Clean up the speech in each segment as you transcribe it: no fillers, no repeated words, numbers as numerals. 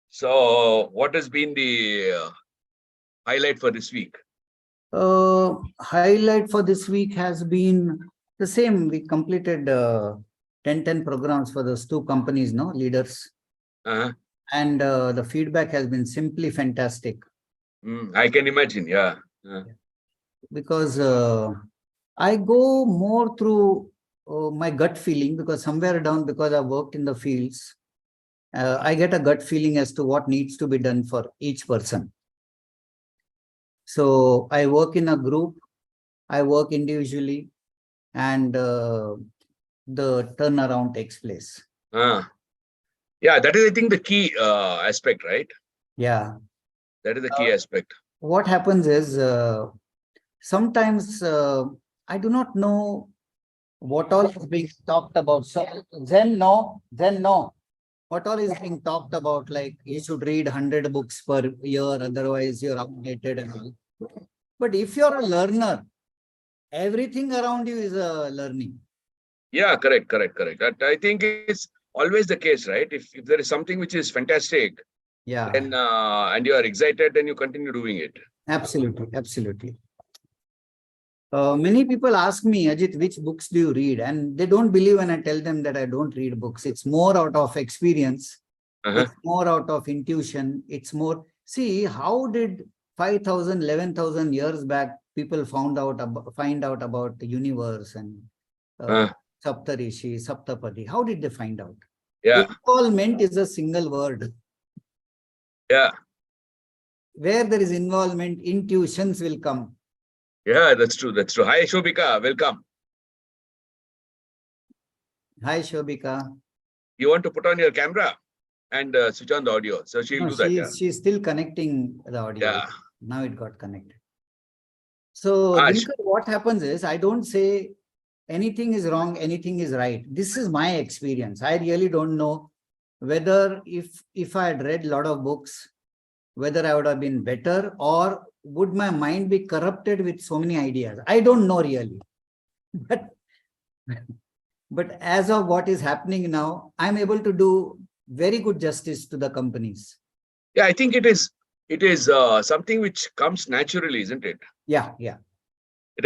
So, what has been the highlight for this week? Highlight for this week has been the same. We completed 10 programs for those two companies, no leaders. And the feedback has been simply fantastic. I can imagine, yeah. Because I go more through my gut feeling, because somewhere down, because I've worked in the fields, I get a gut feeling as to what needs to be done for each person. So I work in a group, I work individually, and the turnaround takes place. Yeah, that is, I think, the key aspect, right? Yeah. That is the key aspect. What happens is, sometimes I do not know what all is being talked about. So then no. What all is being talked about, like you should read 100 books per year, otherwise you're outdated and all. But if you're a learner, everything around you is a learning. Yeah, correct. That, I think, is always the case, right? If there is something which is fantastic, yeah, then and you are excited, then you continue doing it. Absolutely. Many people ask me, Ajit, which books do you read? And they don't believe when I tell them that I don't read books. It's more out of experience. It's more out of intuition. It's more, see, how did 5,000, 11,000 years back people find out about the universe and Saptarishi, Saptapadi? How did they find out? Yeah. Involvement is a single word. Yeah. Where there is involvement, intuitions will come. Yeah, that's true. Hi, Shobika, welcome. Hi, Shobika. You want to put on your camera and switch on the audio? So she'll do that. Yeah. She's still connecting the audio. Yeah. Now it got connected. So Dinakar, what happens is, I don't say anything is wrong, anything is right. This is my experience. I really don't know whether if I had read a lot of books, whether I would have been better, or would my mind be corrupted with so many ideas. I don't know really. But as of what is happening now, I'm able to do very good justice to the companies. Yeah, I think it is something which comes naturally, isn't it? Yeah.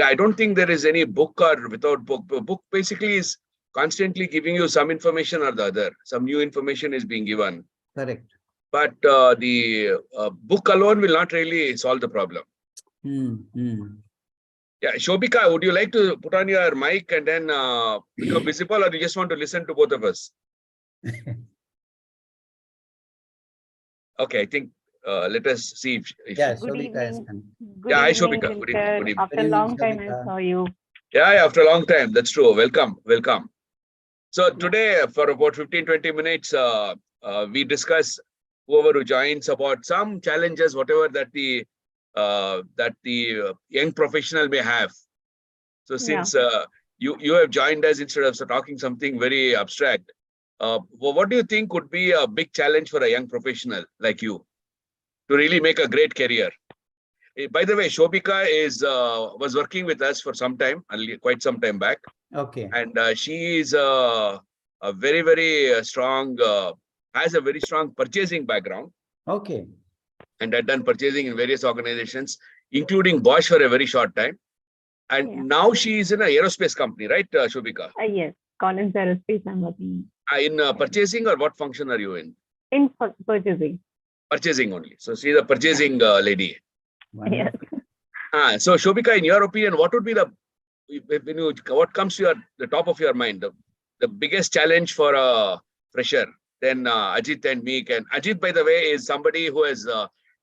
I don't think there is any book or without book. Book basically is constantly giving you some information or the other. Some new information is being given. Correct. But the book alone will not really solve the problem. Yeah, Shobika, would you like to put on your mic and then become visible, or you just want to listen to both of us? Okay, I think let us see if yeah, good evening. Hi, Shobika. Good evening. After a long time, I saw you. Yeah, after a long time. That's true. Welcome. So today, for about 15-20 minutes, we discuss, whoever who joins, about some challenges, whatever that the young professional may have. So since you have joined us, instead of talking something very abstract, what do you think would be a big challenge for a young professional like you to really make a great career? By the way, Shobika was working with us for some time, quite some time back. Okay. And she is a very, very strong, has a very strong purchasing background. Okay. And had done purchasing in various organizations, including Bosch for a very short time. And now she is in an aerospace company, right, Shobika? Yes, Collins Aerospace I'm working. In purchasing, or what function are you in? In purchasing. Purchasing only. So she's a purchasing lady. Yes. So Shobika, in your opinion, what would be what comes to the top of your mind, the biggest challenge for a fresher? Then Ajit and me can. Ajit, by the way, is somebody who has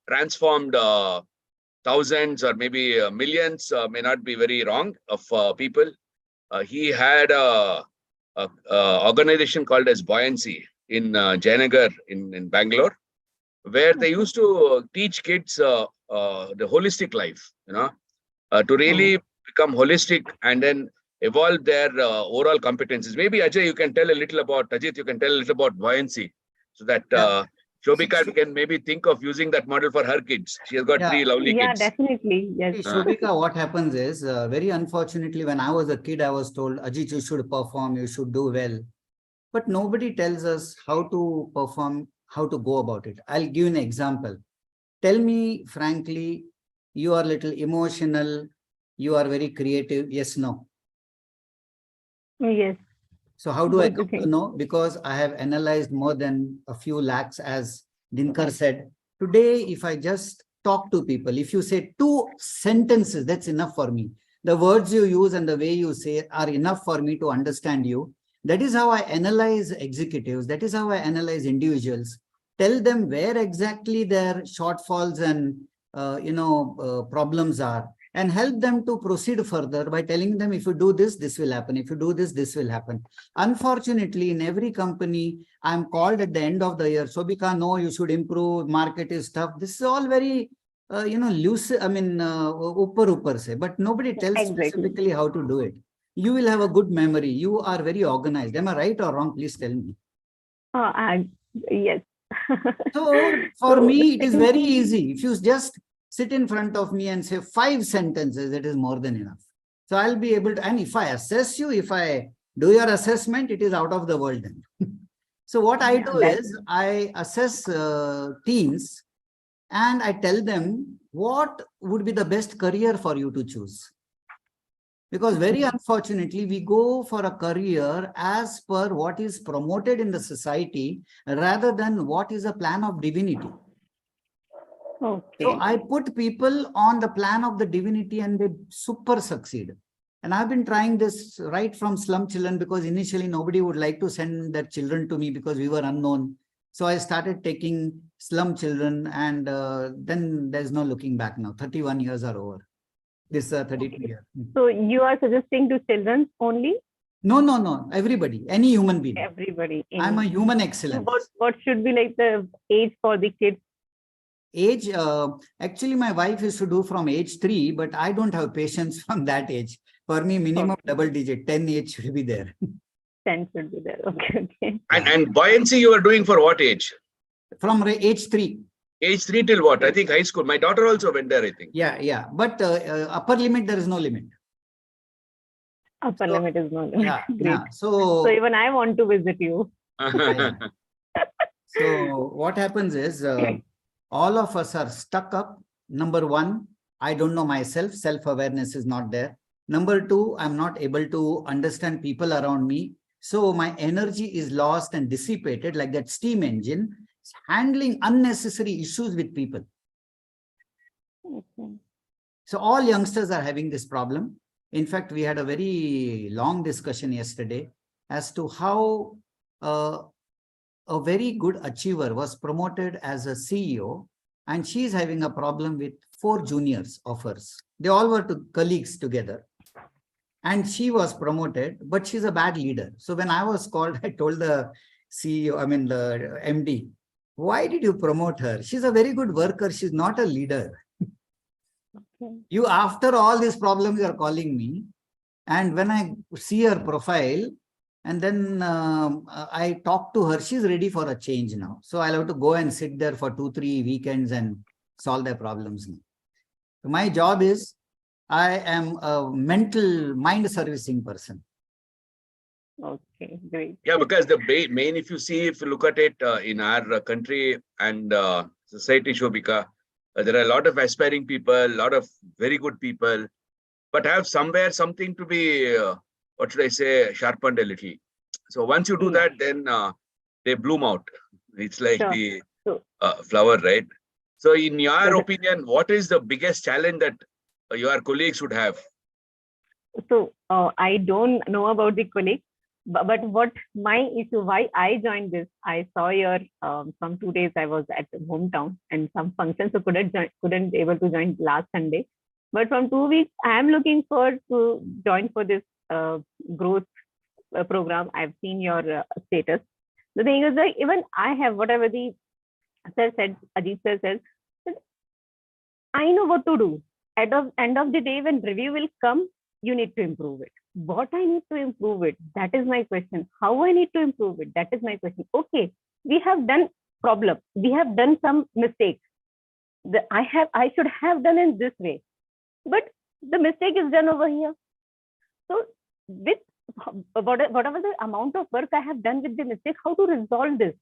transformed thousands or maybe millions, may not be very wrong, of people. He had a organization called as Buoyancy in Jayanagar in Bangalore, where they used to teach kids the holistic life, to really become holistic and then evolve their overall competencies. Maybe Ajay, you can tell a little about, Ajit, you can tell a little about Buoyancy, so that Shobika can maybe think of using that model for her kids. She has got 3 lovely kids. Yeah, definitely. Yes. Shobika, what happens is, very unfortunately, when I was a kid, I was told, Ajit, you should perform, you should do well. But nobody tells us how to perform how to go about it. I'll give you an example. Tell me frankly, you are little emotional, you are very creative. Yes, no. Yes. So how do I Both the come to things. know? Because I have analyzed more than a few lakhs, as Dinakar said. Today, if I just talk to people, if you say 2 sentences, that's enough for me. The words you use and the way you say are enough for me to understand you. That is how I analyze executives. That is how I analyze individuals. Tell them where exactly their shortfalls and problems are, and help them to proceed further by telling them, if you do this, this will happen. If you do this, this will happen. Unfortunately, in every company, I'm called at the end of the year, Sobhika, no, you should improve, market is tough. This is all very, loose, upper say, but nobody tells Exactly. specifically how to do it. You will have a good memory. You are very organized. Am I right or wrong? Please tell me. Yes. So for So me, it is second very thing, easy. If you just sit in front of me and say 5 sentences, it is more than enough. So I'll be able to, and if I assess you, if I do your assessment, it is out of the world then. So what I yeah, do that's is I assess teams and I tell them what would be the best career for you to choose. Because very unfortunately, we go for a career as per what is promoted in the society rather than what is a plan of divinity. So okay. I put people on the plan of the divinity and they super succeed. And I've been trying this right from slum children, because initially nobody would like to send their children to me because we were unknown. So I started taking slum children, and then there's no looking back now. 31 years are over. This 32 Okay. years. So you are suggesting to children only? No. Everybody, any human being. Everybody. I'm a In human so excellence. what should be like the age for the kids? Age, actually, my wife used to do from age 3, but I don't have patience from that age. For me, minimum Okay. double digit, 10 age should be there. 10 should be there. Okay. And Yeah. and buoyancy you are doing for what age? From age 3. Age 3 till what? I think high school. My daughter also went there, I think. Yeah. But upper limit, there is no limit. Upper So, limit is not. Great. yeah. So So, even I want to visit you. yeah. So what happens is all of us are stuck up. Number one, I don't know myself. Self-awareness is not there. Number two, I'm not able to understand people around me. So my energy is lost and dissipated like that steam engine, handling unnecessary issues with people. Okay. So all youngsters are having this problem. In fact, we had a very long discussion yesterday as to how a very good achiever was promoted as a CEO, and she's having a problem with 4 juniors of hers. They all were colleagues together. And she was promoted, but she's a bad leader. So when I was called, I told the CEO, the MD, why did you promote her? She's a very good worker. She's not a leader. Okay. You, after all these problems, you're calling me. And when I see her profile, and then I talk to her, she's ready for a change now. So I'll have to go and sit there for 2-3 weekends and solve their problems now. So my job is, I am a mental mind servicing person. Okay, great. Yeah, because the main, if you look at it in our country and society, Shobhika, there are a lot of aspiring people, a lot of very good people, but have somewhere something to be, what should I say, sharpened a little. So once you do Yeah. that, then they bloom out. It's like Sure. the So flower, right? So in your But- opinion, what is the biggest challenge that your colleagues would have? so I don't know about the colleague, but what my issue, why I joined this, I saw your from 2 days I was at the hometown and some functions, so couldn't able to join last Sunday. But from 2 weeks, I am looking forward to join for this growth program. I've seen your status. The thing is, like, even I have whatever the sir said, Ajit sir said, I know what to do. At the end of the day, when review will come, you need to improve it. What I need to improve it, that is my question. How I need to improve it, that is my question. Okay, we have done problem. We have done some mistakes. I should have done in this way, but the mistake is done over here. So with whatever the amount of work I have done with the mistake, how to resolve this?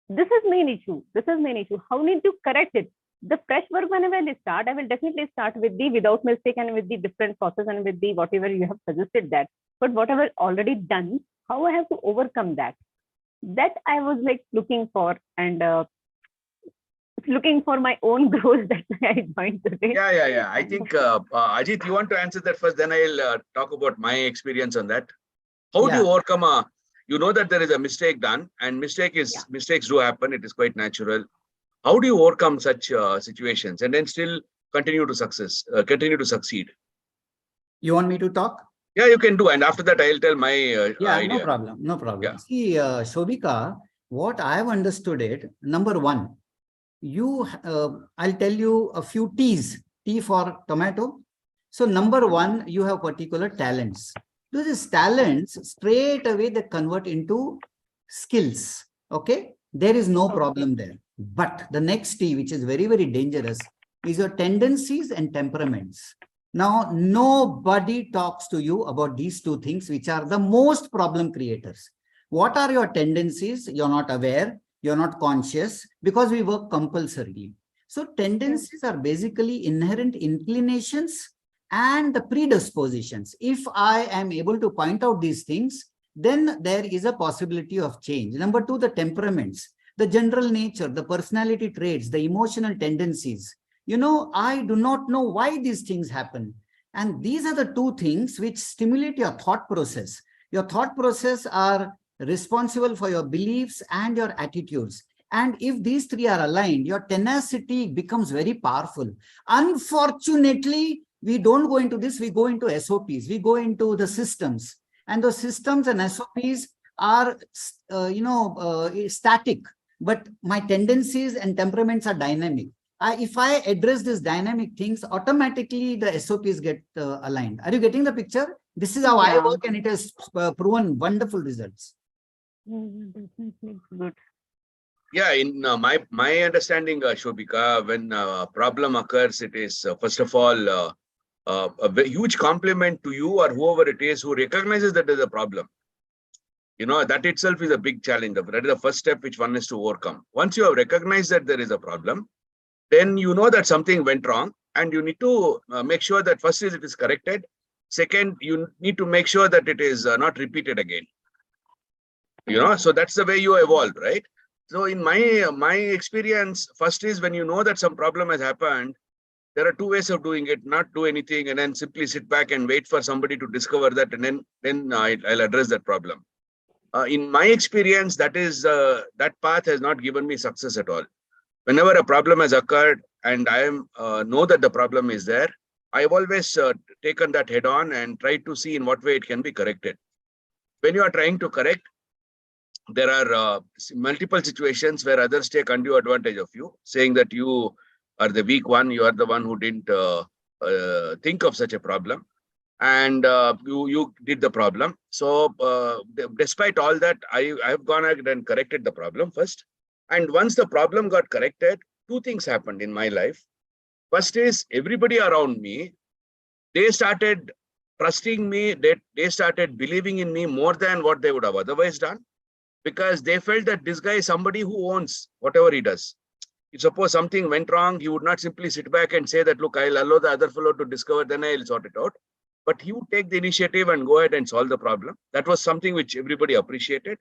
this is main issue. This is main issue. How need to correct it? The fresh work, whenever I start, I will definitely start with the without mistake and with the different process and with the whatever you have suggested that. But whatever already done, how I have to overcome that? That I was like looking for and looking for my own growth. That's why I joined today. Yeah. I think, Ajit, you want to answer that first, then I'll talk about my experience on that. How do you overcome you know that there is a mistake done, and mistakes do happen. It is quite natural. How do you overcome such situations and then still continue to succeed? You want me to talk? Yeah, you can do. And after that, I'll tell my idea. No problem. No problem. Yeah. See, Shobika, what I have understood it, number one, I'll tell you a few T's. T for tomato. So number one, you have particular talents. These talents straight away they convert into skills. Okay, there is no problem there. But the next T, which is very, very dangerous, is your tendencies and temperaments. Now, nobody talks to you about these two things, which are the most problem creators. What are your tendencies? You're not aware, you're not conscious, because we work compulsorily. So tendencies are basically inherent inclinations and the predispositions. If I am able to point out these things, then there is a possibility of change. Number two, the temperaments, the general nature, the personality traits, the emotional tendencies. You know, I do not know why these things happen. And these are the two things which stimulate your thought process. Your thought process are responsible for your beliefs and your attitudes. And if these three are aligned, your tenacity becomes very powerful. Unfortunately, we don't go into this, we go into SOPs, we go into the systems. And those systems and SOPs are, static, but my tendencies and temperaments are dynamic. If I address these dynamic things, automatically the SOPs get aligned. Are you getting the picture? This is how I work, and it has proven wonderful results. Definitely good. Yeah, in my understanding, Shobika, when a problem occurs, it is first of all a huge compliment to you or whoever it is who recognizes that there's a problem. You know, that itself is a big challenge. That is the first step which one is to overcome. Once you have recognized that there is a problem, then you know that something went wrong, and you need to make sure that first is it is corrected. Second, you need to make sure that it is not repeated again. You know, so that's the way you evolve, right? So in my experience, first is when you know that some problem has happened, there are two ways of doing it: not do anything and then simply sit back and wait for somebody to discover that, and then I'll address that problem. In my experience, that path has not given me success at all. Whenever a problem has occurred and I know that the problem is there, I've always taken that head on and tried to see in what way it can be corrected. When you are trying to correct, there are multiple situations where others take undue advantage of you, saying that you are the weak one, you are the one who didn't think of such a problem, and you did the problem. So despite all that, I have gone ahead and corrected the problem first. And once the problem got corrected, two things happened in my life. First is everybody around me, they started trusting me, they started believing in me more than what they would have otherwise done, because they felt that this guy is somebody who owns whatever he does. If suppose something went wrong, he would not simply sit back and say that, look, I'll allow the other fellow to discover, then I'll sort it out. But he would take the initiative and go ahead and solve the problem. That was something which everybody appreciated,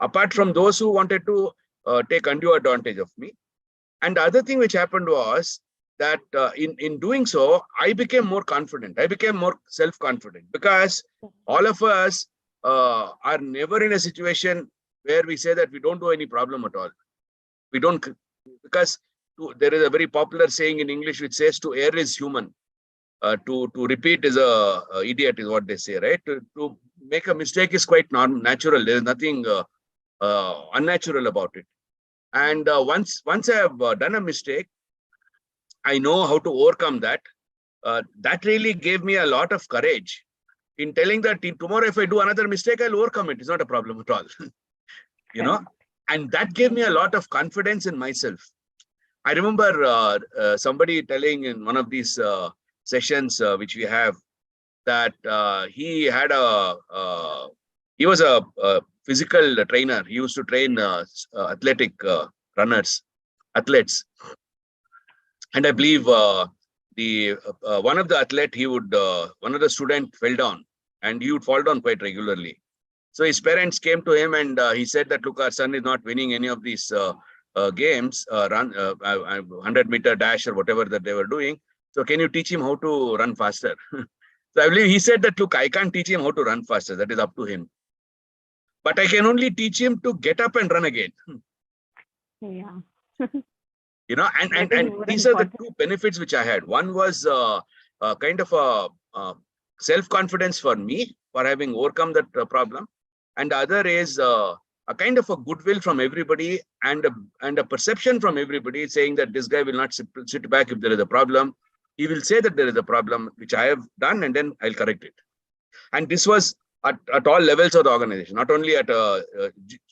apart from those who wanted to take undue advantage of me. And the other thing which happened was that in doing so, I became more confident. I became more self-confident, because all of us are never in a situation where we say that we don't do any problem at all. We don't, because there is a very popular saying in English which says to err is human. To repeat is a idiot, is what they say, right? To make a mistake is quite natural. There is nothing unnatural about it. And once I have done a mistake, I know how to overcome that. That really gave me a lot of courage in telling that tomorrow if I do another mistake, I'll overcome it. It's not a problem at all. You know, and that gave me a lot of confidence in myself. I remember somebody telling in one of these sessions which we have that he was a physical trainer. He used to train athletic athletes. And I believe one of the athlete, one of the student fell down, and he would fall down quite regularly. So his parents came to him and he said that, look, our son is not winning any of these games, 100-meter dash or whatever that they were doing. So can you teach him how to run faster? So I believe he said that, look, I can't teach him how to run faster. That is up to him. But I can only teach him to get up and run again. Yeah. And these are the two benefits which I had. One was kind of a self-confidence for me for having overcome that problem. And the other is a kind of a goodwill from everybody and a perception from everybody saying that this guy will not sit back if there is a problem. He will say that there is a problem, which I have done, and then I'll correct it. And this was at all levels of the organization, not only at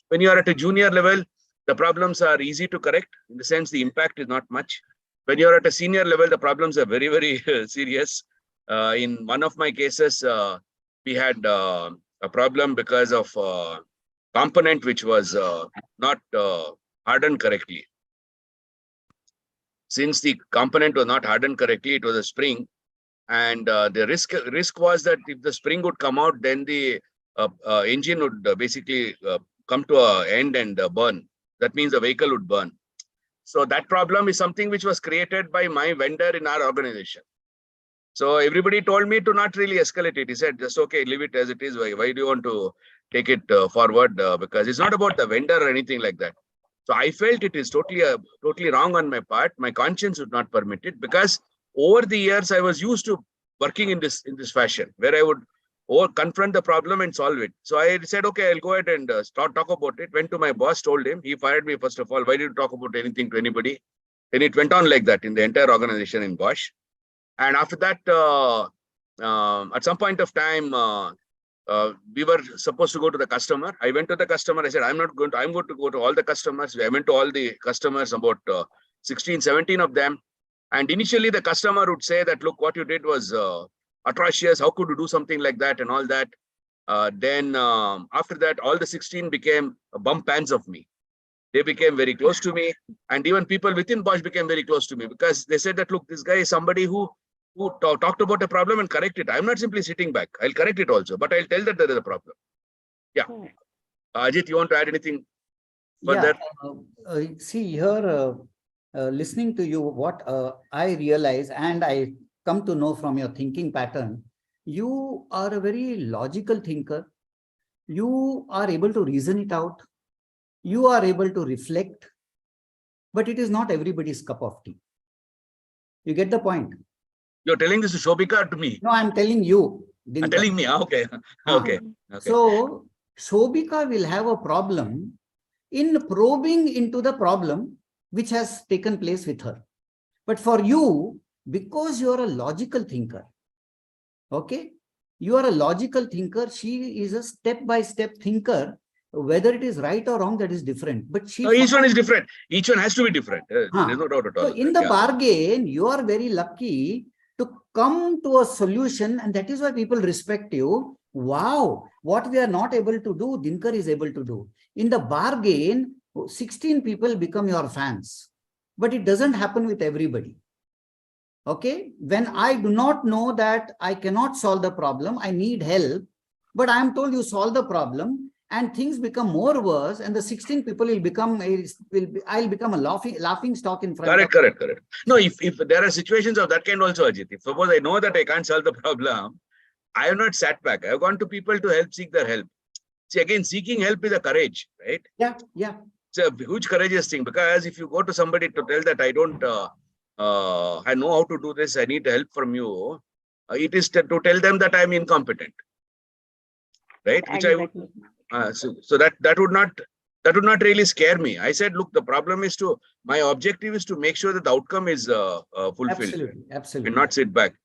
when you are at a junior level, the problems are easy to correct. In the sense, the impact is not much. When you're at a senior level, the problems are very, very serious. In one of my cases, we had a problem because of component which was not hardened correctly. Since the component was not hardened correctly, it was a spring. And the risk was that if the spring would come out, then the engine would basically come to an end and burn. That means the vehicle would burn. So that problem is something which was created by my vendor in our organization. So everybody told me to not really escalate it. He said, just okay, leave it as it is. Why do you want to take it forward? Because it's not about the vendor or anything like that. So I felt it is totally wrong on my part. My conscience would not permit it, because over the years I was used to working in this fashion, where I would confront the problem and solve it. So I said, okay, I'll go ahead and talk about it. Went to my boss, told him. He fired me first of all. Why did you talk about anything to anybody? And it went on like that in the entire organization in Bosch. And after that, at some point of time, we were supposed to go to the customer. I went to the customer. I said, I'm going to go to all the customers. I went to all the customers, about 16, 17 of them. And initially the customer would say that, look, what you did was atrocious. How could you do something like that and all that? Then after that, all the 16 became bump fans of me. They became very close to me. And even people within Bosch became very close to me, because they said that, look, this guy is somebody who talked about a problem and correct it. I'm not simply sitting back. I'll correct it also, but I'll tell that there is a problem. Yeah. Ajit, you want to add anything further? Yeah. See here, listening to you, what I realize and I come to know from your thinking pattern, you are a very logical thinker. You are able to reason it out. You are able to reflect, but it is not everybody's cup of tea. You get the point? You're telling this to Shobhika or to me? No, I'm telling you. You're telling me. Okay. Okay. So Shobhika will have a problem in probing into the problem which has taken place with her. But for you, because you are a logical thinker, okay, you are a logical thinker, she is a step-by-step thinker. Whether it is right or wrong, that is different. But each one is different. Each one has to be different. There's no doubt at all. So in the bargain, you are very lucky to come to a solution, and that is why people respect you. Wow, what we are not able to do, Dinakar is able to do. In the bargain, 16 people become your fans. But it doesn't happen with everybody. Okay, when I do not know that I cannot solve the problem, I need help, but I am told you solve the problem, and things become more worse, and the 16 people will become I'll become a laughing stock in front of. Correct. No, if there are situations of that kind also, Ajit, if suppose I know that I can't solve the problem, I have not sat back. I have gone to people to help, seek their help. See, again, seeking help is a courage, right? Yeah. It's a huge courageous thing, because if you go to somebody to tell that I don't I know how to do this, I need help from you, it is to tell them that I'm incompetent, right? Exactly. Which I would, so that would not really scare me. I said, look, the problem is my objective is to make sure that the outcome is fulfilled. Absolutely. And not sit back.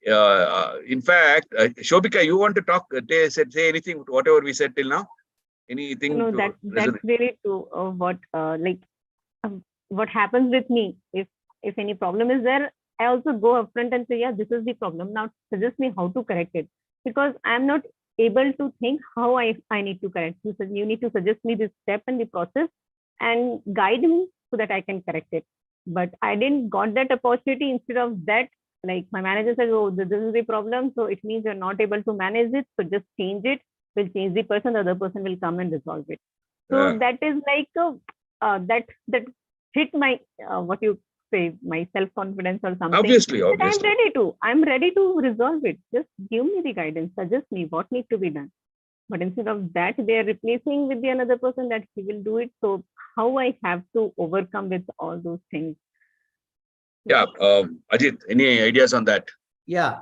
In fact, Shobhika, you want to talk, say anything, whatever we said till now? Anything? No, that's really true. What happens with me, if any problem is there, I also go upfront and say, yeah, this is the problem. Now suggest me how to correct it, because I'm not able to think how I need to correct. You need to suggest me this step and the process and guide me so that I can correct it. But I didn't got that opportunity. Instead of that, like my manager says, oh, this is the problem. So it means you're not able to manage it. So just change it. We'll change the person. The other person will come and resolve it. So that is like that hit my what you say, my self-confidence or something. Obviously. I'm ready to resolve it. Just give me the guidance, suggest me what needs to be done. But instead of that, they are replacing with the another person that he will do it. So how I have to overcome with all those things? Yeah, Ajit, any ideas on that? Yeah,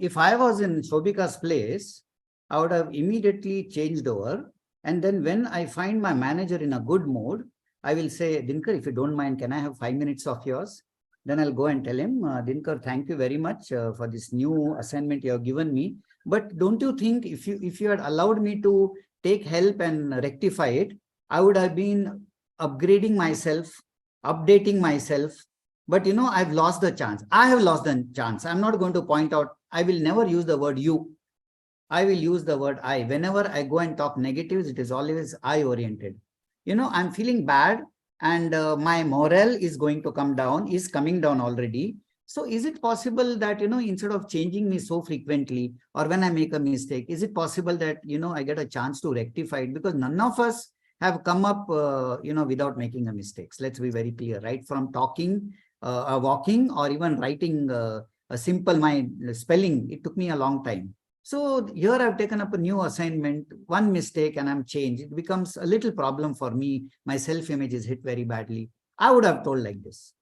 if I was in Shobika's place, I would have immediately changed over. And then when I find my manager in a good mood, I will say, Dinakar, if you don't mind, can I have 5 minutes of yours? Then I'll go and tell him, Dinakar, thank you very much for this new assignment you have given me. But don't you think if you had allowed me to take help and rectify it, I would have been upgrading myself, updating myself. But I've lost the chance. I have lost the chance. I'm not going to point out. I will never use the word you. I will use the word I. Whenever I go and talk negatives, it is always I oriented. I'm feeling bad and my morale is going to come down, is coming down already. So is it possible that, instead of changing me so frequently, or when I make a mistake, is it possible that, I get a chance to rectify it? Because none of us have come up, without making a mistakes. Let's be very clear, right? From talking, walking, or even writing a simple spelling, it took me a long time. So here I've taken up a new assignment, one mistake and I'm changed. It becomes a little problem for me. My self-image is hit very badly. I would have told like this.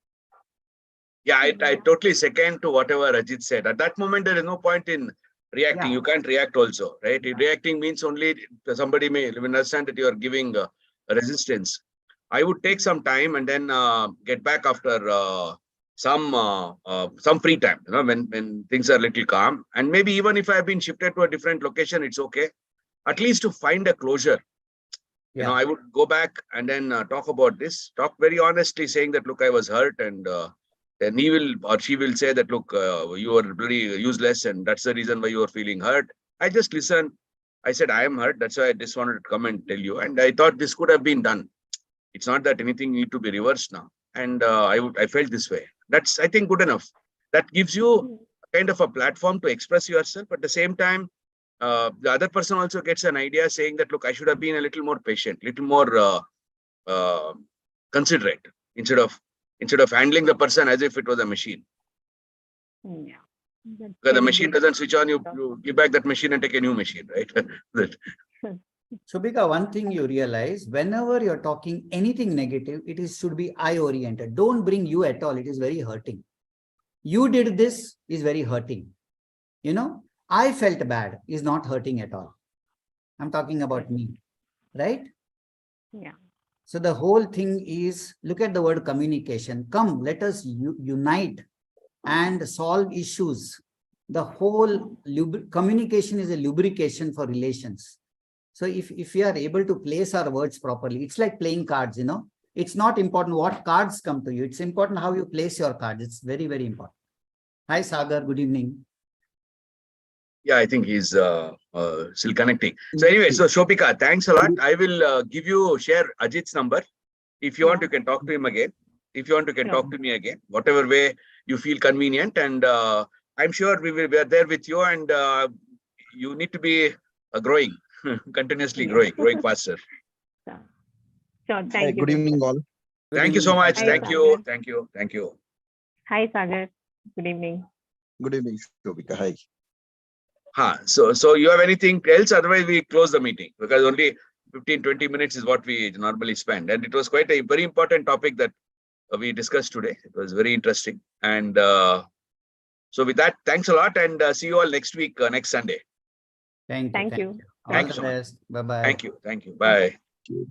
Yeah, I totally second to whatever Ajit said. At that moment, there is no point in reacting. Yeah. You can't react also, right? Reacting means only somebody may understand that you are giving a resistance. I would take some time and then get back after some free time, when things are a little calm. And maybe even if I have been shifted to a different location, it's okay. At least to find a closure. Yeah. I would go back and then talk about this, talk very honestly, saying that, look, I was hurt, and then he will or she will say that, look, you are really useless and that's the reason why you are feeling hurt. I just listened. I said, I am hurt. That's why I just wanted to come and tell you. And I thought this could have been done. It's not that anything need to be reversed now. And I felt this way. That's, I think, good enough. That gives you kind of a platform to express yourself. At the same time, the other person also gets an idea saying that, look, I should have been a little more patient, little more considerate instead of handling the person as if it was a machine. Yeah. Because the machine doesn't switch on, you give back that machine and take a new machine, right? Shobika, one thing you realize, whenever you're talking anything negative, should be I-oriented. Don't bring you at all. It is very hurting. You did this is very hurting. I felt bad is not hurting at all. I'm talking about me, right? Yeah. So the whole thing is, look at the word communication. Come, let us unite and solve issues. The whole communication is a lubrication for relations. So if we are able to place our words properly, it's like playing cards, It's not important what cards come to you. It's important how you place your cards. It's very, very important. Hi, Sagar. Good evening. Yeah, I think he's still connecting. So anyway, so Shobika, thanks a lot. I will share Ajit's number. If you want, you can talk to him again. If you want, you can talk to me again, whatever way you feel convenient. And I'm sure we are there with you, and you need to be growing, continuously growing faster. Sure. Thank you. Good evening, all. Thank you so much. Hi, Thank you. Sagar. Thank you. Thank you. Hi, Sagar. Good evening. Good evening, Shobika. Hi. So you have anything else? Otherwise, we close the meeting, because only 15-20 minutes is what we normally spend. And it was quite a very important topic that we discussed today. It was very interesting. And so with that, thanks a lot, and see you all next week, next Sunday. Thank you. Thank you. All the best. Bye-bye. Thank you. Bye. Thank you.